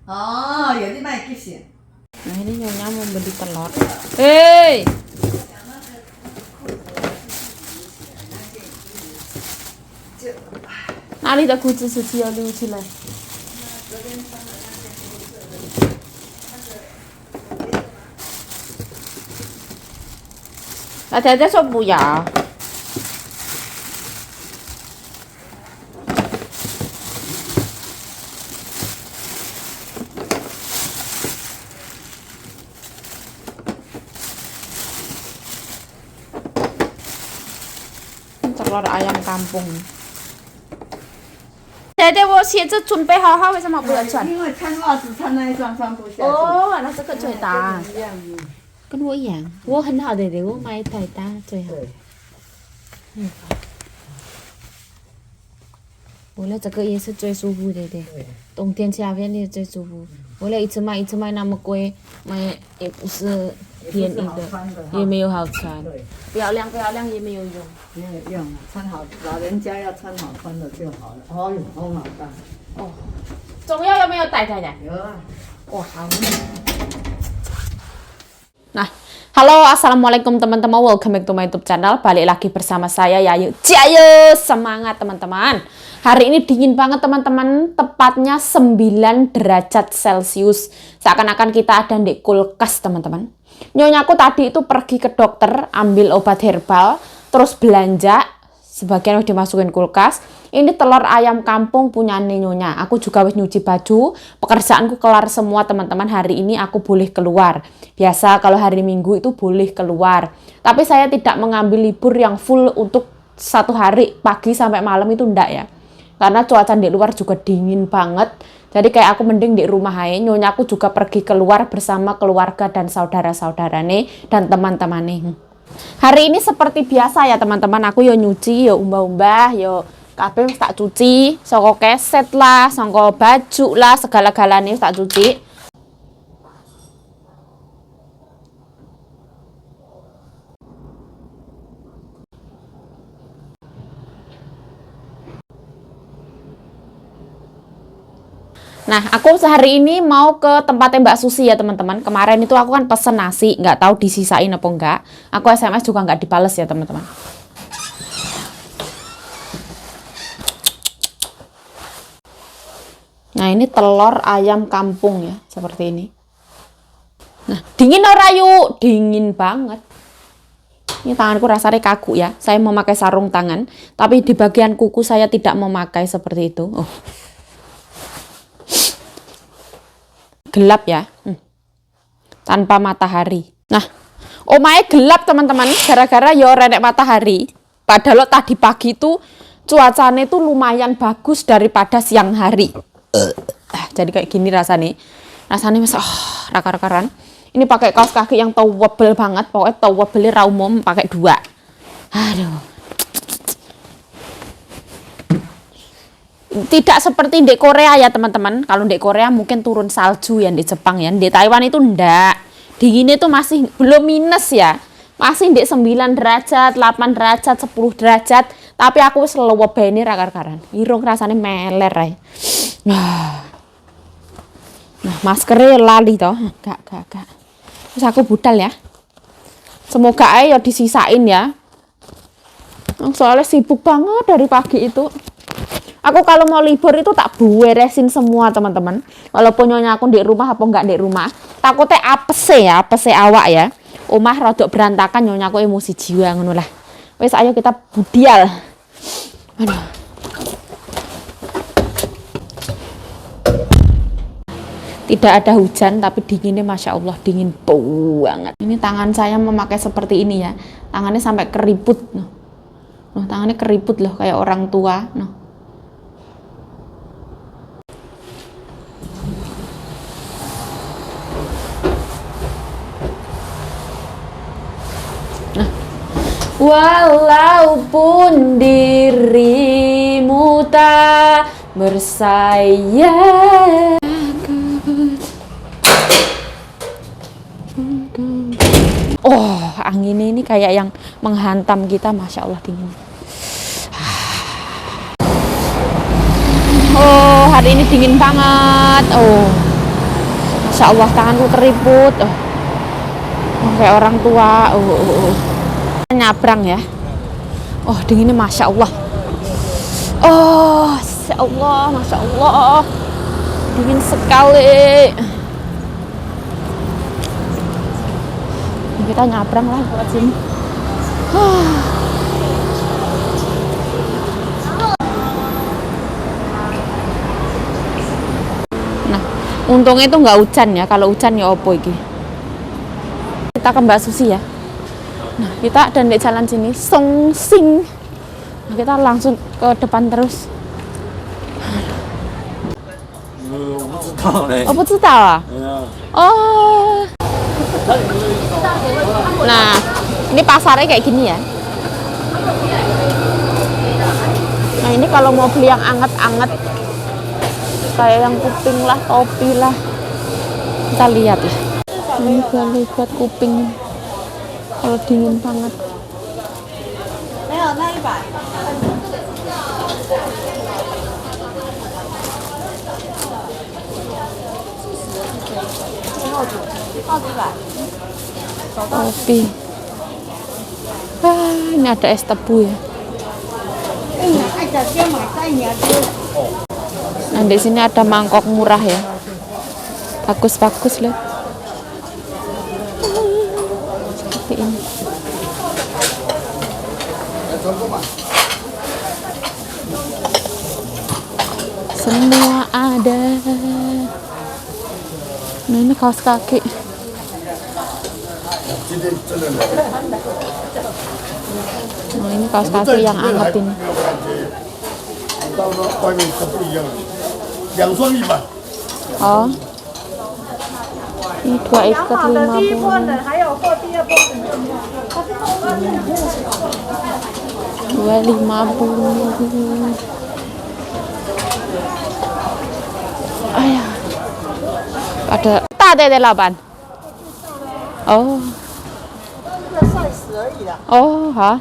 Oh, jadi main kis ya? Nah ini Nyonya mau beli telur. Hei, 哪里的裤子是要溜起来？那太太说不要。telur ayam kampung. Dede, 我鞋子准备好好，为什么不能穿？因为穿袜子穿那一双穿不下去。哦，那这个最大，一样。跟我一样。我很好的，我买太大最好。我了这个也是最舒服的，对。冬天夏天也最舒服。我了一次买那么贵，买也不是便宜的，也没有好穿。漂亮也没有用。没有用，穿好，老人家要穿好穿的就好了。哦，风好大。哦，中药有没有带太太？有啊。哦，好。Nah, halo assalamualaikum teman-teman, welcome back to my YouTube channel. Balik lagi bersama saya Yayu. Jayo, semangat teman-teman. Hari ini dingin banget teman-teman, tepatnya 9 derajat Celcius. Seakan-akan kita ada di kulkas teman-teman. Nyonyaku tadi itu pergi ke dokter, ambil obat herbal, terus belanja, sebagian udah dimasukin kulkas. Ini telur ayam kampung punya Nyonya. Aku juga wis nyuci baju, pekerjaanku kelar semua teman-teman. Hari ini aku boleh keluar. Biasa kalau hari Minggu itu boleh keluar. Tapi saya tidak mengambil libur yang full untuk 1 hari, pagi sampai malam itu enggak ya. Karena cuaca di luar juga dingin banget. Jadi kayak aku mending di rumah aja. Nyonya aku juga pergi keluar bersama keluarga dan saudara-saudara nih dan teman-teman nih. Hari ini seperti biasa ya teman-teman, aku yo nyuci, yo umbah-umbah, yo kabeh wis tak cuci, saka keset lah, saka baju lah, segala-galane wis tak cuci. Nah, aku sehari ini mau ke tempatnya Mbak Susi ya teman-teman. Kemarin itu aku kan pesen nasi, nggak tahu disisain apa enggak. Aku SMS juga nggak dibales ya teman-teman. Nah, ini telur ayam kampung ya, seperti ini. Nah, dingin ora yuk? Dingin banget. Ini tanganku rasanya kaku ya. Saya memakai sarung tangan, tapi di bagian kuku saya tidak memakai seperti itu. Oh. Gelap ya, tanpa matahari. Nah, omae gelap teman-teman, gara-gara yo renek matahari. Padahal tadi pagi itu cuacanya itu lumayan bagus daripada siang hari. Jadi kayak gini rasanya masih rakar-rakaran. Ini pakai kaos kaki yang towable banget, pokoknya towable ra umum, pakai 2. Aduh. Tidak seperti di Korea ya teman-teman. Kalau di Korea mungkin turun salju ya, di Jepang ya. Di Taiwan itu enggak. Dinginnya itu masih belum minus ya. Masih di 9 derajat, 8 derajat, 10 derajat. Tapi aku selalu ini rakar-karan. Irung rasanya meler ya. Nah, maskernya lali toh. Gak. Terus aku budal ya. Semoga aja ya disisain ya. Soalnya sibuk banget dari pagi itu. Aku kalau mau libur itu tak beresin semua teman-teman. Walaupun Nyonya aku di rumah apa enggak di rumah, takutnya apese awak ya. Omah rodok berantakan, Nyonya aku emosi jiwa ngono lah. Wes ayo kita budial. Aduh. Tidak ada hujan tapi dinginnya Masya Allah dingin banget. Ini tangan saya memakai seperti ini ya. Tangannya sampai keriput. Noh, tangannya keriput loh kayak orang tua. Noh. Walaupun dirimu tak bersayap. Oh, angin ini kayak yang menghantam kita, Masya Allah dingin. Oh, hari ini dingin banget. Oh, Masya Allah, tanganku keriput. Kayak orang tua. Nyabrang ya. Oh, dinginnya Masya Allah. Oh, Masya Allah, Masya Allah. Dingin sekali. Kita nyabrang lah lewat sini. Nah, untungnya itu nggak hujan ya. Kalau hujan ya opo iki. Kita ke Mbak Susi ya. Nah, kita dan di jalan sini Song Sing. Nah, kita langsung ke depan terus. 我不知道嘞。 Oh, 不知道啊? Oh. Nah, ini pasarnya kayak gini ya. Nah, ini kalau mau beli yang anget-anget kayak yang kuping lah, topi lah, kita lihat ya. Ini buat kuping kalau dingin banget. Topi. Ini ada es tebu ya. Nah, di sini ada mangkok murah ya. Bagus-bagus loh. Seperti ini. Semua ada. Nah, ini kaos kaki. Nah, ini kaos kaki yang anget ini. 到了外面可不一样了，2双100。 Oh. Ini 2 ikat 50. 还有货第二波。 2,50. Ayah. Ada tade 8. Oh. 这个算死而已啦。 Oh, 好。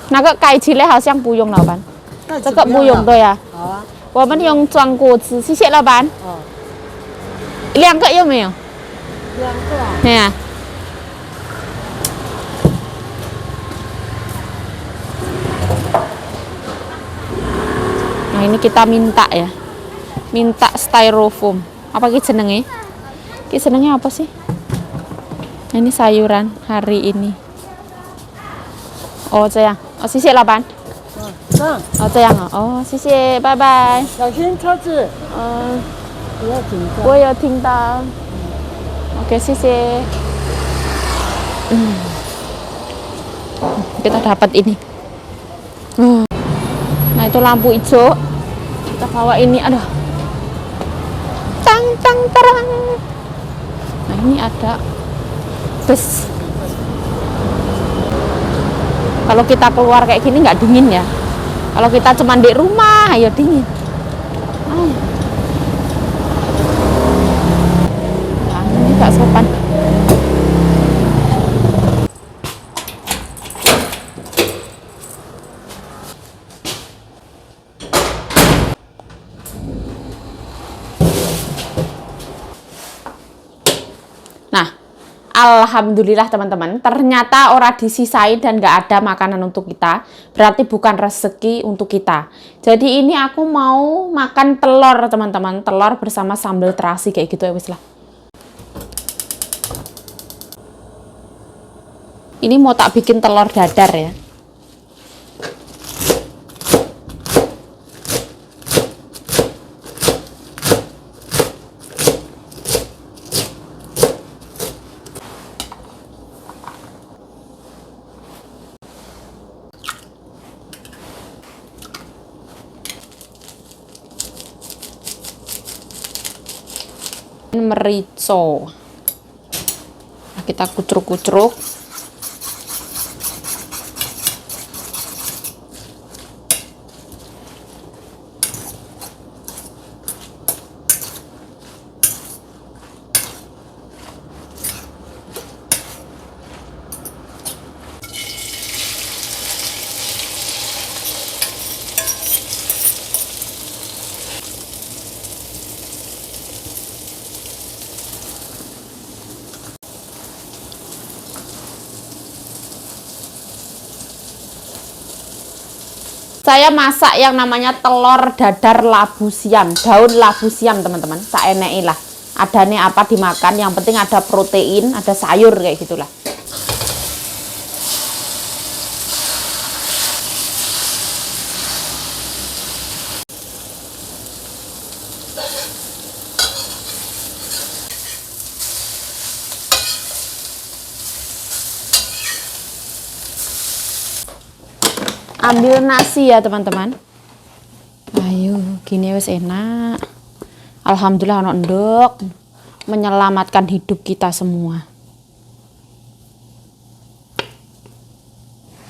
那个盖起来好像不用，老板。这个不用，对呀。好啊。我们用装果汁，谢谢老板。哦。 2个有没有？ 2个啊。 对呀。 Nah, ini kita minta ya. Minta styrofoam. Apa ki jenenge? Ki jenenge apa sih? Nah, ini sayuran hari ini. Oh, 这样. Oh, 谢谢老板. 哦，这样啊。哦，谢谢，拜拜。小心车子，不要紧张。我有听到。Oke, 谢谢. Kita dapat ini. Nah, itu lampu hijau. Kita bawa ini, aduh. Tang tang terang. Nah, ini ada bus. Kalau kita keluar kayak gini nggak dingin ya. Kalau kita cuma di rumah, ya dingin. Nah, ini nggak sopan. Nah, alhamdulillah teman-teman, ternyata ora disisain dan gak ada makanan untuk kita, berarti bukan rezeki untuk kita. Jadi ini aku mau makan telur teman-teman, telur bersama sambal terasi kayak gitu ya wis lah. Ini mau tak bikin telur dadar ya. Merico. Nah, kita kucruk-kucruk. Saya masak yang namanya telur dadar labu siam, daun labu siam teman-teman. Saeneke lah. Adane apa dimakan, yang penting ada protein, ada sayur kayak gitulah. Ambil nasi ya teman-teman. Ayo, gini wes enak. Alhamdulillah ono nduk menyelamatkan hidup kita semua.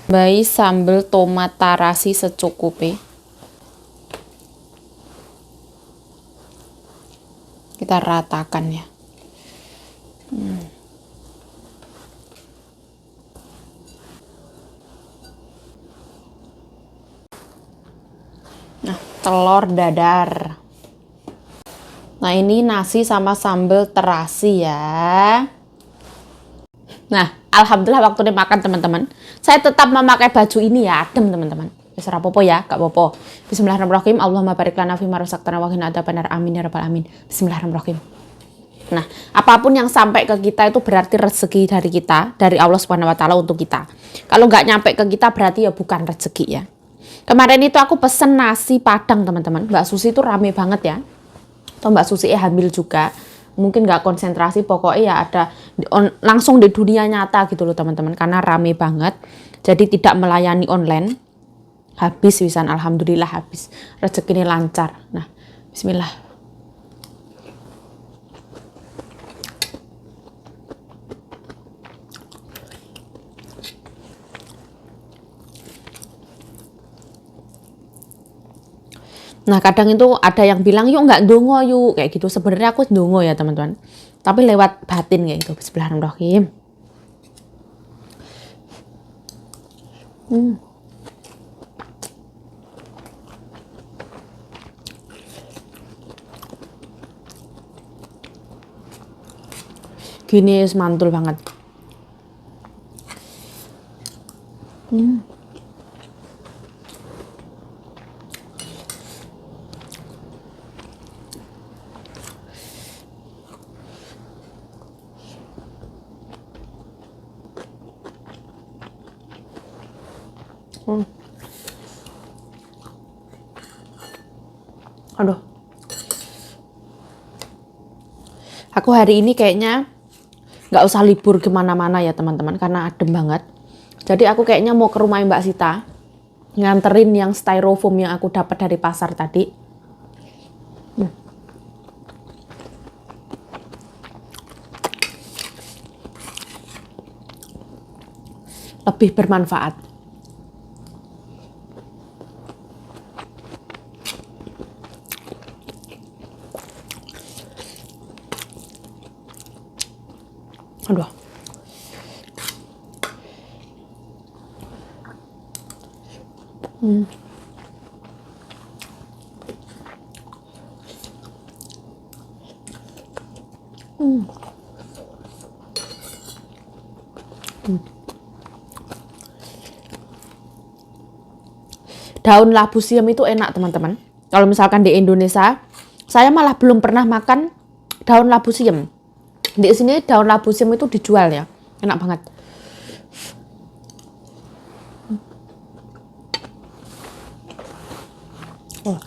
Bayi sambal tomat tarasi secukupnya. Kita ratakan ya. Nah, telur dadar. Nah, ini nasi sama sambal terasi ya. Nah, alhamdulillah waktu ini makan teman-teman. Saya tetap memakai baju ini ya, adem teman-teman. Wis ora apa-apa ya, gak apa-apa. Bismillahirrahmanirrahim. Allahumma barik lana fima razaqtana wa qina adzabannar. Amin ya rabbal alamin. Bismillahirrahmanirrahim. Nah, apapun yang sampai ke kita itu berarti rezeki dari kita, dari Allah Subhanahu wa taala untuk kita. Kalau nggak nyampe ke kita berarti ya bukan rezeki ya. Kemarin itu aku pesen nasi Padang teman-teman. Mbak Susi itu rame banget ya. Atau Mbak Susi hamil juga. Mungkin nggak konsentrasi, pokoknya ya ada langsung di dunia nyata gitu loh teman-teman. Karena rame banget. Jadi tidak melayani online. Habis wisan, alhamdulillah habis. Rezeki ini lancar. Nah, bismillah. Nah, kadang itu ada yang bilang, yuk nggak ndongo yuk, kayak gitu. Sebenarnya aku ndongo ya teman-teman. Tapi lewat batin kayak gitu. Bismillahirrahmanirrahim. Gini mantul banget. Aduh. Aku hari ini kayaknya nggak usah libur kemana-mana ya teman-teman, karena adem banget. Jadi aku kayaknya mau ke rumah Mbak Sita, nganterin yang styrofoam yang aku dapat dari pasar tadi. Lebih bermanfaat. Aduh. Daun labu siam itu enak teman-teman. Kalau misalkan di Indonesia, saya malah belum pernah makan daun labu siam. Di sini daun labu siam itu dijual ya, enak banget. Oh.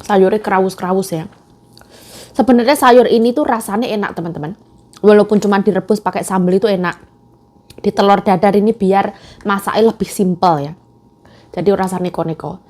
Sayurnya kerawus-kerawus ya. Sebenarnya sayur ini tuh rasanya enak teman-teman. Walaupun cuma direbus pakai sambal itu enak. Di telur dadar ini biar masaknya lebih simpel ya. Jadi rasanya neko-neko.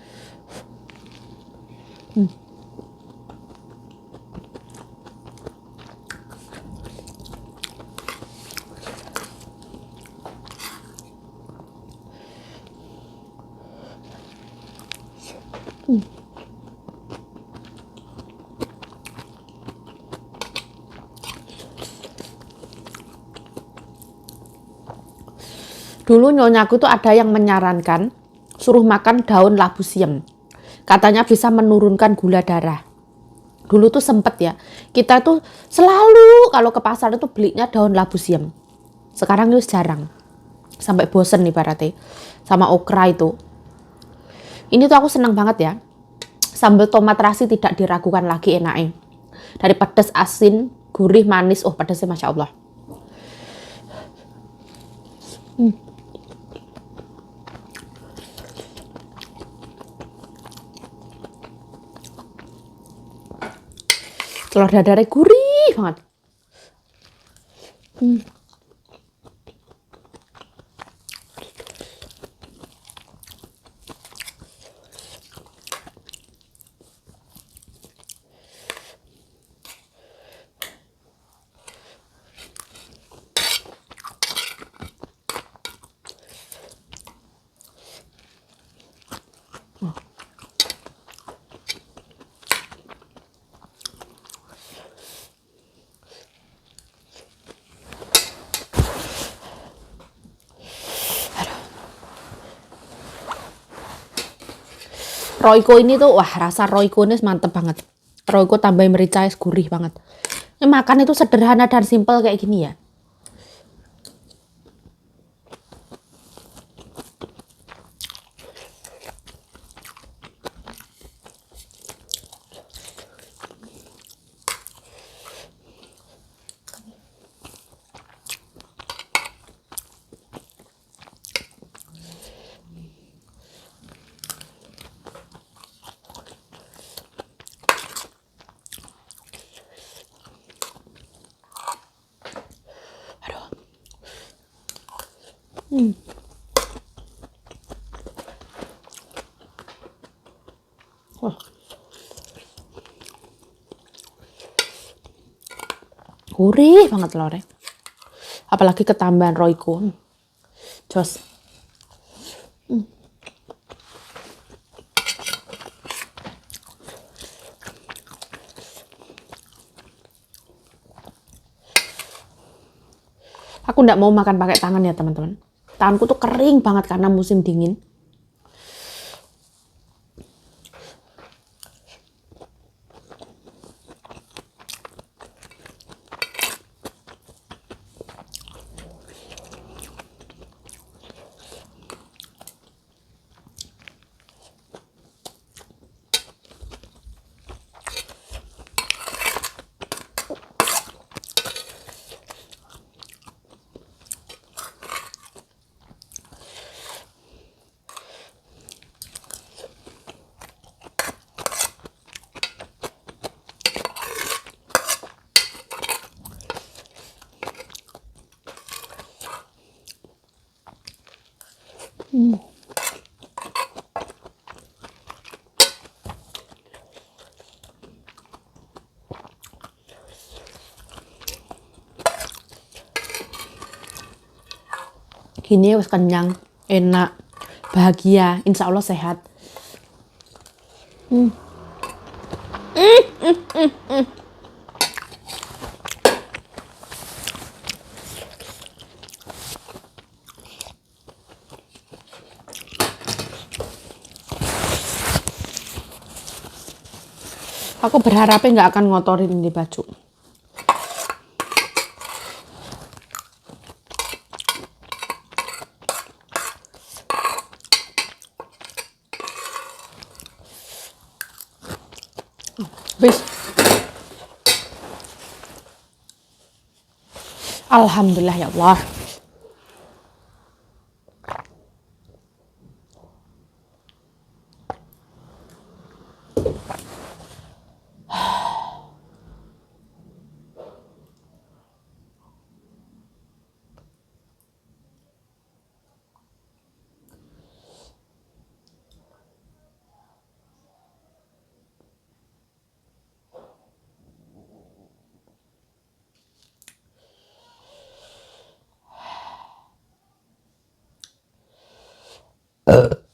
Dulu nyonyaku tuh ada yang menyarankan suruh makan daun labu siam. Katanya bisa menurunkan gula darah. Dulu tuh sempet ya, kita tuh selalu kalau ke pasar itu belinya daun labu siam. Sekarang itu jarang. Sampai bosen nih ibaratnya. Sama okra itu. Ini tuh aku seneng banget ya. Sambal tomat terasi tidak diragukan lagi enaknya. Dari pedas, asin, gurih, manis. Oh pedasnya Masya Allah. Telur dadarnya gurih banget. Royco ini tuh, wah rasa Royco ini mantep banget. Royco tambahin merica gurih banget. Ini makan itu sederhana dan simple kayak gini ya. Wah. Gurih banget telurnya. Apalagi ketambahan Royco. Jos. Aku nggak mau makan pakai tangan ya teman-teman. Tanganku tuh kering banget karena musim dingin. Gini wis kenyang, enak, bahagia, insya Allah sehat. Aku berharapnya nggak akan ngotorin ini baju. Bis. Alhamdulillah ya Allah. 了。